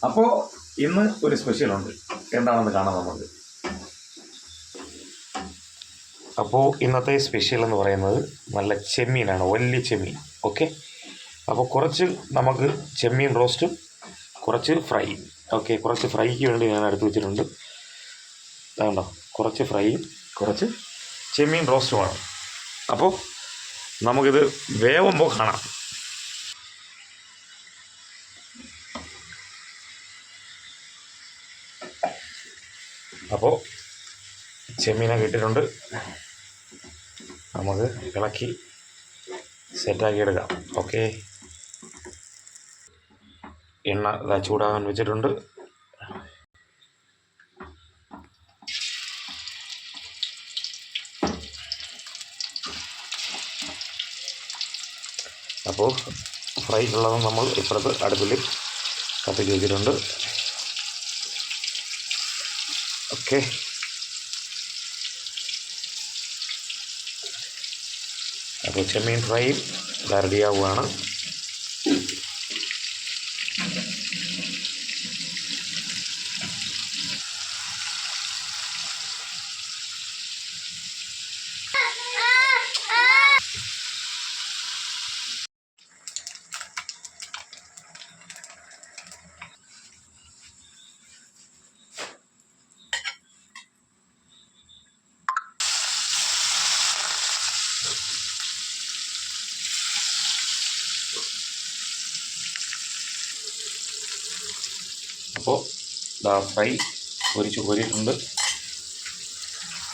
അപ്പോൾ ഇന്ന് ഒരു സ്പെഷ്യലുണ്ട്, എന്താണെന്ന് കാണാം നമുക്ക്. അപ്പോൾ ഇന്നത്തെ സ്പെഷ്യൽ എന്ന് പറയുന്നത് നല്ല ചെമ്മീനാണ്, വലിയ ചെമ്മീൻ. ഓക്കെ, അപ്പോൾ കുറച്ച് നമുക്ക് ചെമ്മീൻ റോസ്റ്റും കുറച്ച് ഫ്രൈ. ഓക്കെ, കുറച്ച് ഫ്രൈക്ക് വേണ്ടി ഞാൻ എടുത്ത് വെച്ചിട്ടുണ്ട്. അതുകൊണ്ടോ, കുറച്ച് ഫ്രൈയും കുറച്ച് ചെമ്മീൻ റോസ്റ്റുമാണ്. അപ്പോൾ നമുക്കിത് വേവുമ്പോൾ കാണാം. അപ്പോൾ ചെമ്മീനൊക്കെ ഇട്ടിട്ടുണ്ട്, നമുക്ക് ഇളക്കി സെറ്റാക്കി എടുക്കാം. ഓക്കെ, എണ്ണ ഇതാ ചൂടാകാൻ വെച്ചിട്ടുണ്ട്. അപ്പോൾ ഫ്രൈ ഉള്ളത് നമ്മൾ ഇപ്പുറത്ത് അടുപ്പിൽ കത്തിച്ച് വെച്ചിട്ടുണ്ട്. ഓക്കെ, അപ്പോൾ ചെമ്മീൻ ഫ്രൈ റെഡിയാവുകയാണ്. അപ്പോൾ ഫ്രൈ പൊരിച്ച് കോരിയിട്ടുണ്ട്.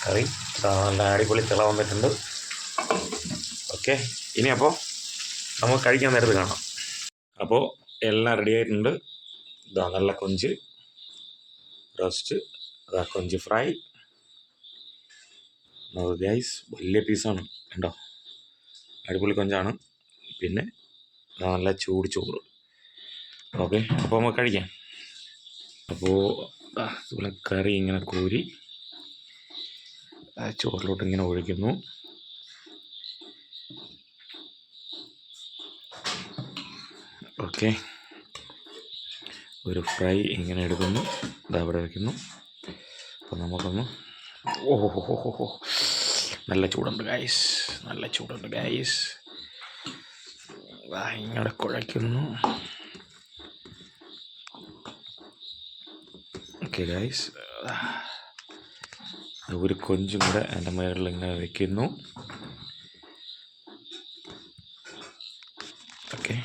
കറി നല്ല അടിപൊളി തിള വന്നിട്ടുണ്ട്. ഓക്കെ, ഇനി അപ്പോൾ നമുക്ക് കഴിക്കാൻ നേരത്ത് കാണാം. അപ്പോൾ എല്ലാം റെഡി ആയിട്ടുണ്ട്. ഇതാ നല്ല കൊഞ്ച് റോസ്റ്റ്, അതാ കൊഞ്ച് ഫ്രൈ. ഗൈസ്, വലിയ പീസാണ് കണ്ടോ, അടിപൊളി കൊഞ്ചാണ്. പിന്നെ നല്ല ചൂട് ചോറ്. ഓക്കെ, അപ്പോൾ നമുക്ക് കഴിക്കാം. അപ്പോൾ ഇവിടെ കറി ഇങ്ങനെ കോരി ചോറിലോട്ട് ഇങ്ങനെ ഒഴിക്കുന്നു. ഓക്കെ, ഒരു ഫ്രൈ ഇങ്ങനെ എടുക്കുന്നു, ഇതാ ഇവിടെ വയ്ക്കുന്നു. അപ്പോൾ നമുക്കൊന്ന് ഓഹോ, നല്ല ചൂടുണ്ട് ഗൈസ്, നല്ല ചൂടുണ്ട് ഗൈസ്. ഇങ്ങനെ കുഴയ്ക്കുന്നു. ഓക്കെ ഗൈസ്, ഒരു കൊഞ്ചും കൂടെ എൻ്റെ മേളിൽ ഇങ്ങനെ വയ്ക്കുന്നു. ഓക്കെ,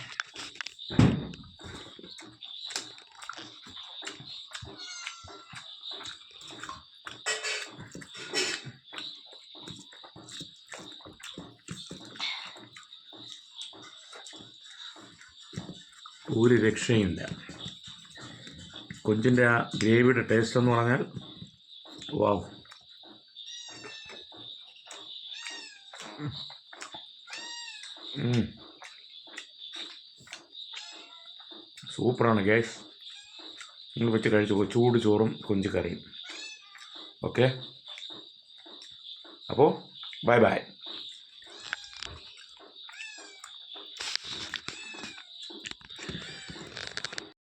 ഒരു രക്ഷയില്ല. കൊഞ്ചിൻ്റെ ആ ഗ്രേവിയുടെ ടേസ്റ്റ് എന്ന് പറഞ്ഞാൽ വാവ്. സൂപ്പറാണ് ഗൈസ്, നിങ്ങൾ വെച്ച് കഴിച്ചു. ചൂട് ചോറും കൊഞ്ച് കറിയും. ഓക്കെ, അപ്പോൾ ബൈ ബൈ.